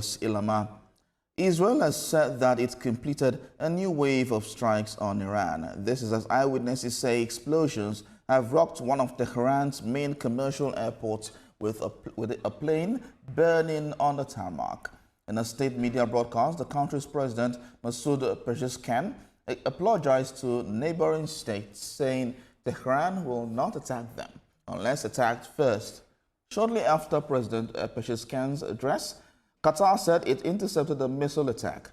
Ilama. Israel has said that it completed a new wave of strikes on Iran. This is as eyewitnesses say explosions have rocked one of Tehran's main commercial airports with a plane burning on the tarmac. In a state media broadcast, the country's president, Masoud Pezeshkian, apologized to neighboring states, saying Tehran will not attack them unless attacked first. Shortly after President Pezeshkian's address, Qatar said it intercepted a missile attack.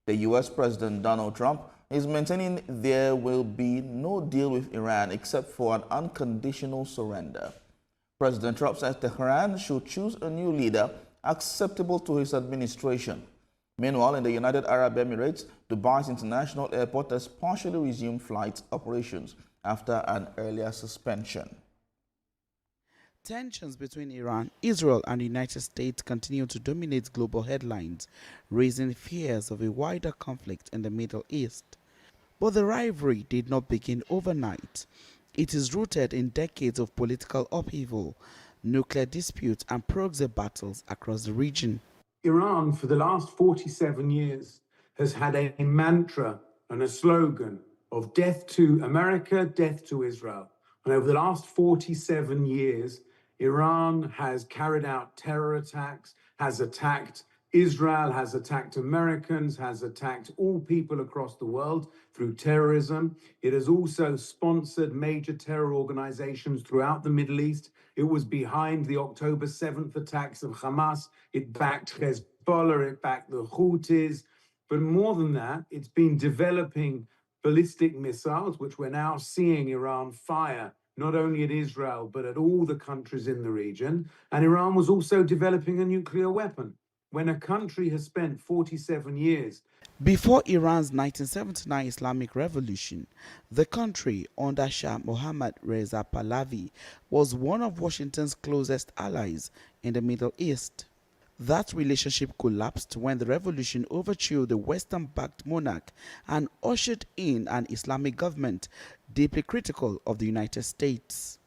The U.S. President Donald Trump is maintaining there will be no deal with Iran except for an unconditional surrender. President Trump says Tehran should choose a new leader acceptable to his administration. Meanwhile, in the United Arab Emirates, Dubai's international airport has partially resumed flight operations after an earlier suspension. Tensions between Iran, Israel, and the United States continue to dominate global headlines, raising fears of a wider conflict in the Middle East. But the rivalry did not begin overnight. It is rooted in decades of political upheaval, nuclear disputes, and proxy battles across the region. Iran, for the last 47 years, has had a mantra and a slogan of death to America, death to Israel. And over the last 47 years, Iran has carried out terror attacks, has attacked Israel, has attacked Americans, has attacked all people across the world through terrorism. It has also sponsored major terror organizations throughout the Middle East. It was behind the October 7th attacks of Hamas. It backed Hezbollah, it backed the Houthis. But more than that, it's been developing ballistic missiles, which we're now seeing Iran fire not only at Israel, but at all the countries in the region. And Iran was also developing a nuclear weapon. When a country has spent 47 years. Before Iran's 1979 Islamic Revolution, the country under Shah Mohammad Reza Pahlavi was one of Washington's closest allies in the Middle East. That relationship collapsed when the revolution overthrew the Western-backed monarch and ushered in an Islamic government deeply critical of the United States.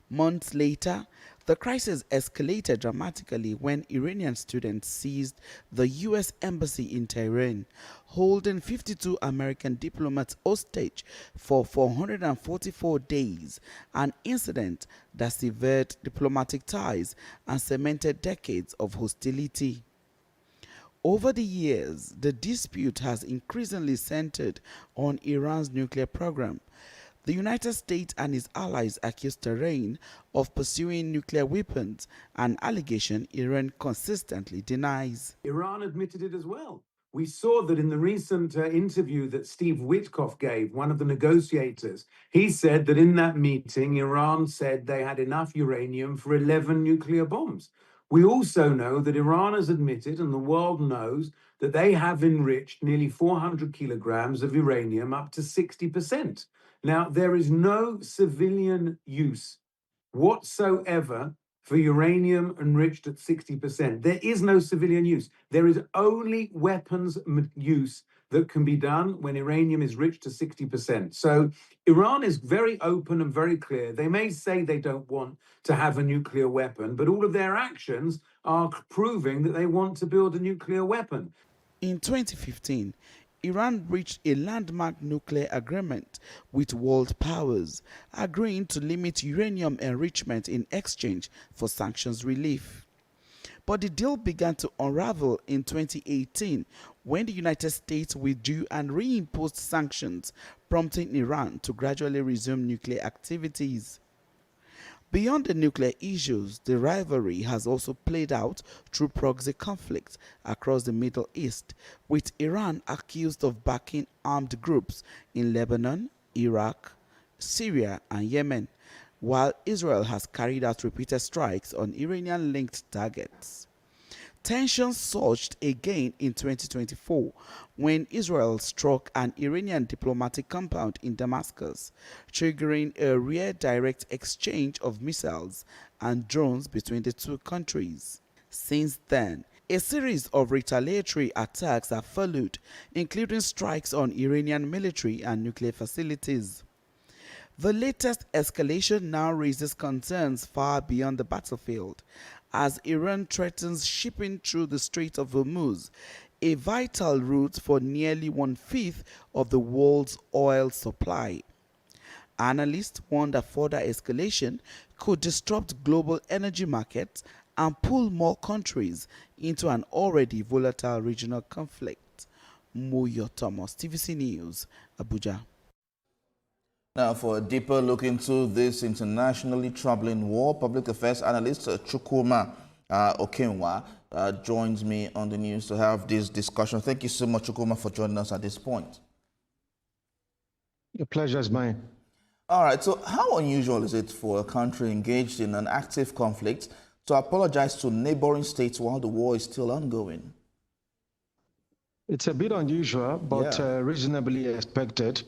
Months later, the crisis escalated dramatically when Iranian students seized the U.S. embassy in Tehran, holding 52 American diplomats hostage for 444 days, an incident that severed diplomatic ties and cemented decades of hostility. Over the years, the dispute has increasingly centered on Iran's nuclear program. The United States and its allies accused Tehran of pursuing nuclear weapons, an allegation Iran consistently denies. Iran admitted it as well. We saw that in the recent interview that Steve Witkoff gave, one of the negotiators. He said that in that meeting, Iran said they had enough uranium for 11 nuclear bombs. We also know that Iran has admitted, and the world knows, that they have enriched nearly 400 kilograms of uranium up to 60%. Now, there is no civilian use whatsoever for uranium enriched at 60%. There is no civilian use. There is only weapons use that can be done when uranium is rich to 60%. So Iran is very open and very clear. They may say they don't want to have a nuclear weapon, but all of their actions are proving that they want to build a nuclear weapon. In 2015, Iran reached a landmark nuclear agreement with world powers, agreeing to limit uranium enrichment in exchange for sanctions relief. But the deal began to unravel in 2018 when the United States withdrew and reimposed sanctions, prompting Iran to gradually resume nuclear activities. Beyond the nuclear issues, the rivalry has also played out through proxy conflicts across the Middle East, with Iran accused of backing armed groups in Lebanon, Iraq, Syria, and Yemen, while Israel has carried out repeated strikes on Iranian-linked targets. Tensions surged again in 2024 when Israel struck an Iranian diplomatic compound in Damascus, triggering a rare direct exchange of missiles and drones between the two countries. Since then, a series of retaliatory attacks have followed, including strikes on Iranian military and nuclear facilities. The latest escalation now raises concerns far beyond the battlefield, as Iran threatens shipping through the Strait of Hormuz, a vital route for nearly one-fifth of the world's oil supply. Analysts warn that further escalation could disrupt global energy markets and pull more countries into an already volatile regional conflict. Moyo Thomas, TVC News, Abuja. Now, for a deeper look into this internationally troubling war, public affairs analyst Chukwuma Okenwa joins me on the news to have this discussion. Thank you so much, Chukwuma, for joining us at this point. The pleasure is mine. All right, so how unusual is it for a country engaged in an active conflict to apologize to neighboring states while the war is still ongoing? It's a bit unusual, but reasonably expected.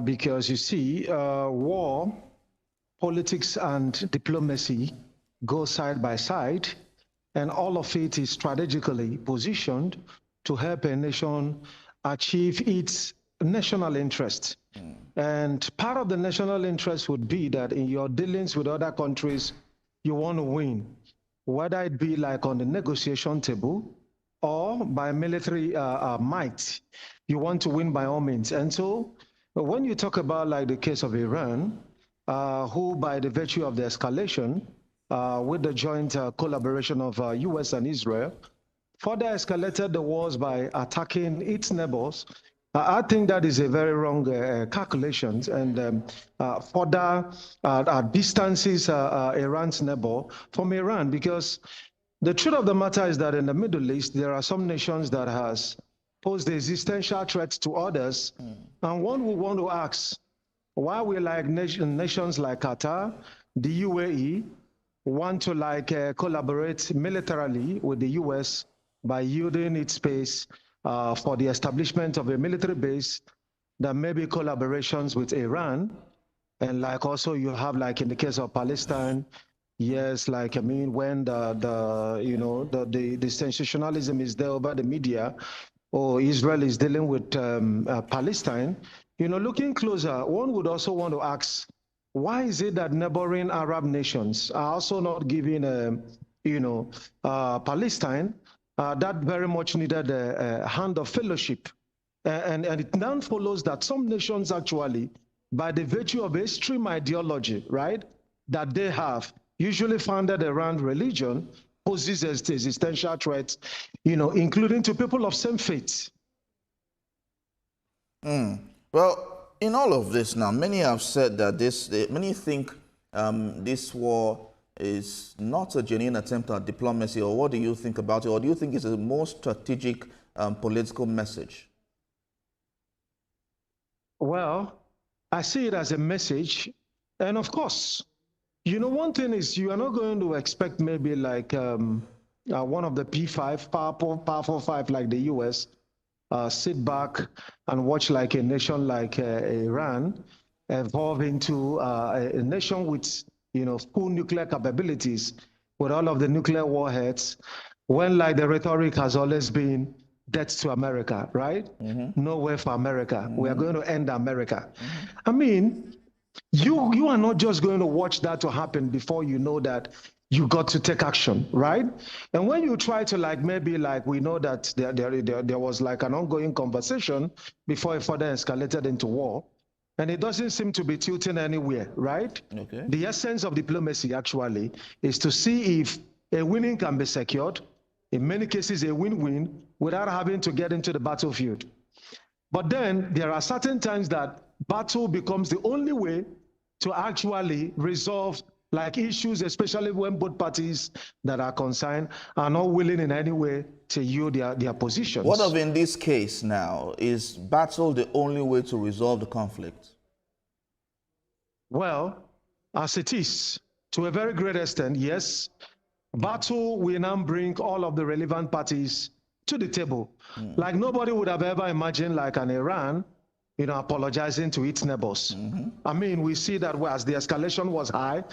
Because you see, war, politics, and diplomacy go side by side, and all of it is strategically positioned to help a nation achieve its national interest. And part of the national interest would be that in your dealings with other countries, you want to win, whether it be like on the negotiation table or by military might. You want to win by all means. And so, but when you talk about like the case of Iran, who by the virtue of the escalation with the joint collaboration of US and Israel, further escalated the wars by attacking its neighbors, I think that is a very wrong calculation and further distances Iran's neighbor from Iran, because the truth of the matter is that in the Middle East, there are some nations that has pose the existential threats to others. And one will want to ask, why we like nations like Qatar, the UAE, want to like collaborate militarily with the US by yielding its space for the establishment of a military base. There may be collaborations with Iran. And like also you have like in the case of Palestine, yes, like I mean, when the sensationalism is there over the media, or Israel is dealing with Palestine, looking closer, one would also want to ask, why is it that neighboring Arab nations are also not giving, Palestine that very much needed a hand of fellowship? And it now follows that some nations actually, by the virtue of extreme ideology, right, that they have, usually founded around religion, poses existential threats, including to people of same faith. Well, in all of this now, many have said that many think this war is not a genuine attempt at diplomacy, or what do you think about it? Or do you think it's a more strategic political message? Well, I see it as a message. And of course, one thing is you are not going to expect maybe like one of the P5, powerful five like the US, sit back and watch like a nation like Iran evolve into a nation with, full nuclear capabilities, with all of the nuclear warheads, when like the rhetoric has always been death to America, right? No way for America. We are going to end America. I mean, you are not just going to watch that to happen before you know that you got to take action, right? And when you try to like, maybe like we know that there was like an ongoing conversation before it further escalated into war, and it doesn't seem to be tilting anywhere, right? Okay. The essence of diplomacy actually is to see if a winning can be secured, in many cases a win-win, without having to get into the battlefield. But then there are certain times that battle becomes the only way to actually resolve like issues, especially when both parties that are concerned are not willing in any way to yield their positions. What of in this case now? Is battle the only way to resolve the conflict? Well, as it is, to a very great extent, yes. Battle will now bring all of the relevant parties to the table. Like nobody would have ever imagined like an Iran, apologizing to its neighbors. I mean, we see that as the escalation was high,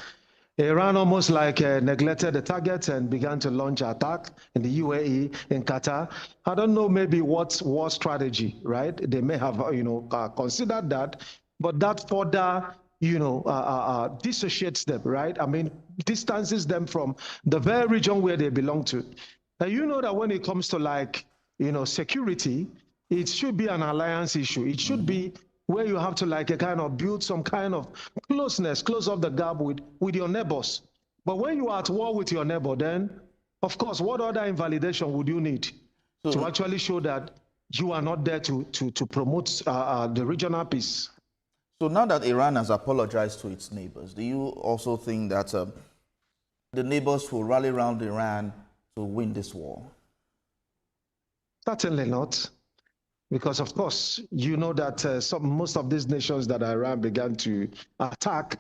Iran almost like neglected the target and began to launch attack in the UAE, in Qatar. I don't know maybe what war strategy, right? They may have, considered that, but that further, dissociates them, right? I mean, distances them from the very region where they belong to. And you know that when it comes to like, security, it should be an alliance issue. It should be where you have to like a kind of build some kind of closeness, close up the gap with your neighbors. But when you are at war with your neighbor, then of course, what other invalidation would you need to actually show that you are not there to promote the regional peace? So now that Iran has apologized to its neighbors, do you also think that the neighbors will rally around Iran to win this war? Certainly not. Because, of course, you know that most of these nations that Iran began to attack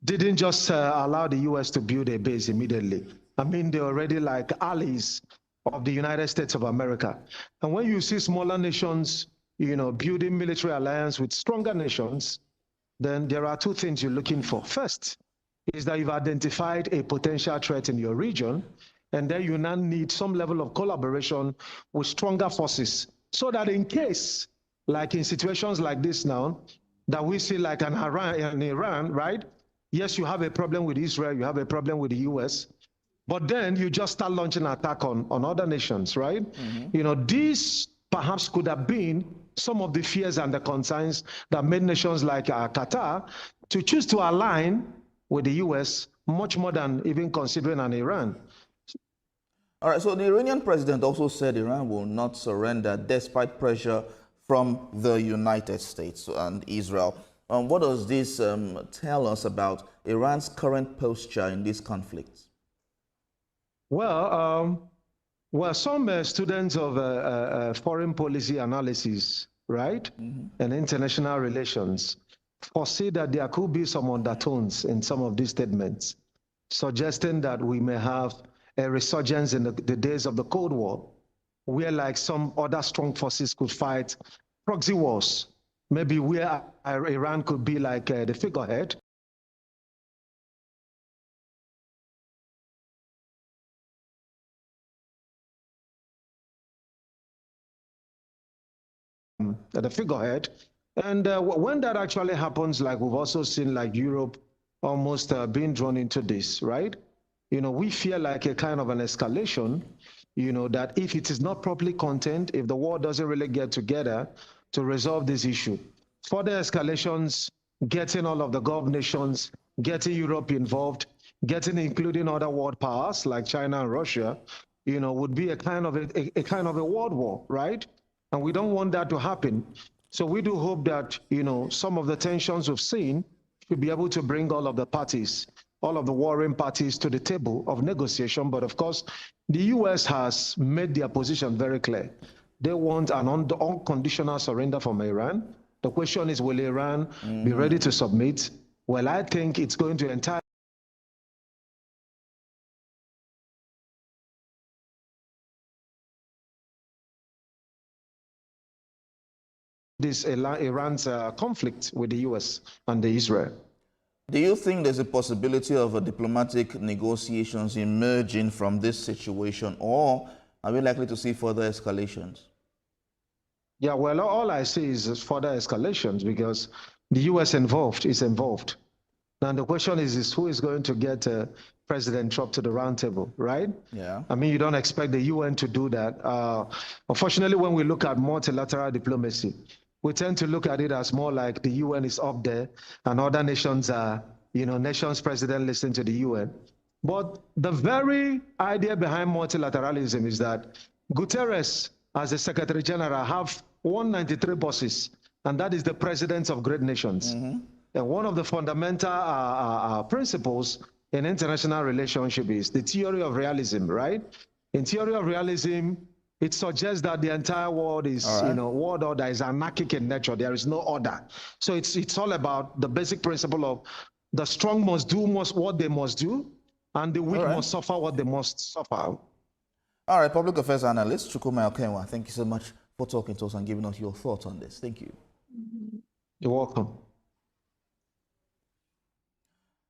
didn't just allow the U.S. to build a base immediately. I mean, they're already like allies of the United States of America. And when you see smaller nations, building military alliance with stronger nations, then there are two things you're looking for. First is that you've identified a potential threat in your region, and then you now need some level of collaboration with stronger forces, so that in case, like in situations like this now, that we see like an Iran, right? Yes, you have a problem with Israel, you have a problem with the US, but then you just start launching an attack on other nations, right? These perhaps could have been some of the fears and the concerns that made nations like Qatar to choose to align with the US much more than even considering an Iran. All right, so the Iranian president also said Iran will not surrender despite pressure from the United States and Israel. What does this tell us about Iran's current posture in this conflict? Well, some students of foreign policy analysis, right, and international relations foresee that there could be some undertones in some of these statements, suggesting that we may have a resurgence in the days of the Cold War, where like some other strong forces could fight proxy wars, maybe where Iran could be like the figurehead. The figurehead. And when that actually happens, like we've also seen like Europe almost being drawn into this, right? We fear like a kind of an escalation, that if it is not properly contained, if the war doesn't really get together to resolve this issue, further escalations, getting all of the Gulf nations, getting Europe involved, including other world powers like China and Russia, would be a kind of a world war, right? And we don't want that to happen. So we do hope that, some of the tensions we've seen should be able to bring all of the parties, all of the warring parties to the table of negotiation. But of course, the US has made their position very clear. They want an unconditional surrender from Iran. The question is, will Iran be ready to submit? Well, I think it's going to entirely this Iran's conflict with the US and Israel. Do you think there's a possibility of a diplomatic negotiations emerging from this situation, or are we likely to see further escalations? Yeah, well, all I see is further escalations because the US is involved. Now the question is who is going to get President Trump to the round table, right? Yeah. I mean, you don't expect the UN to do that. Unfortunately, when we look at multilateral diplomacy, we tend to look at it as more like the UN is up there and other nations are, nations president listen to the UN. But the very idea behind multilateralism is that Guterres, as the Secretary General, have 193 bosses, and that is the presidents of great nations. And one of the fundamental principles in international relationship is the theory of realism, right? In theory of realism, it suggests that the entire world is, world order is anarchic in nature. There is no order. So it's all about the basic principle of the strong must do what they must do, and the weak must suffer what they must suffer. All right, public affairs analyst Chukwuma Okenwa, thank you so much for talking to us and giving us your thoughts on this. Thank you. You're welcome.